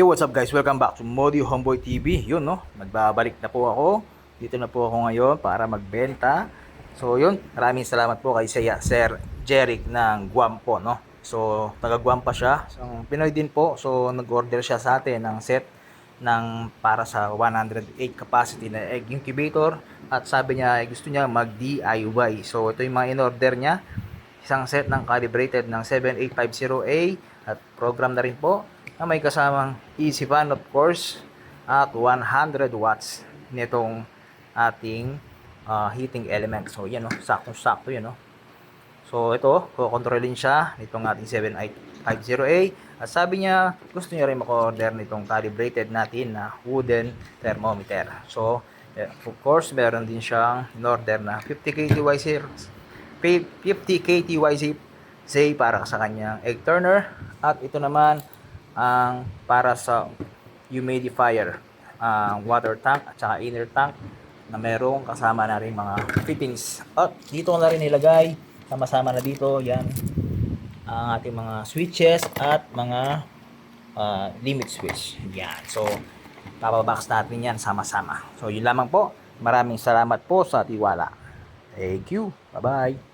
Yo, what's up guys? Welcome back to Modi Homeboy TV. Yun, no? Nagbabalik na po ako. Dito na po ako ngayon para magbenta. So, yun. Maraming salamat po kay Sir Jeric ng Guam po, no? So, taga Guam pa siya. So, Pinoy din po. So, nag-order siya sa atin ng set ng para sa 108 capacity na egg incubator. At sabi niya, gusto niya mag-DIY. So, ito yung mga in-order niya. Isang set ng calibrated ng 7850A at program na rin po na may kasamang easy fan of course at 100 watts nitong ating heating element. So yan, no, saktong-sakto yan, no. So ito, kukontrolin siya nitong ating 7850A at sabi niya gusto niya rin maka-order nitong calibrated natin na wooden thermometer. So of course meron din siyang in-order na 50 kTYZ para sa kanyang egg turner at ito naman ang para sa humidifier, water tank at saka inner tank na merong kasama na rin mga fittings. At dito na rin nilagay, sama-sama na dito, yan ang ating mga switches at mga limit switch. Yan. So, papabox natin yan sama-sama. So, yun lamang po. Maraming salamat po sa tiwala. Thank you. Bye-bye.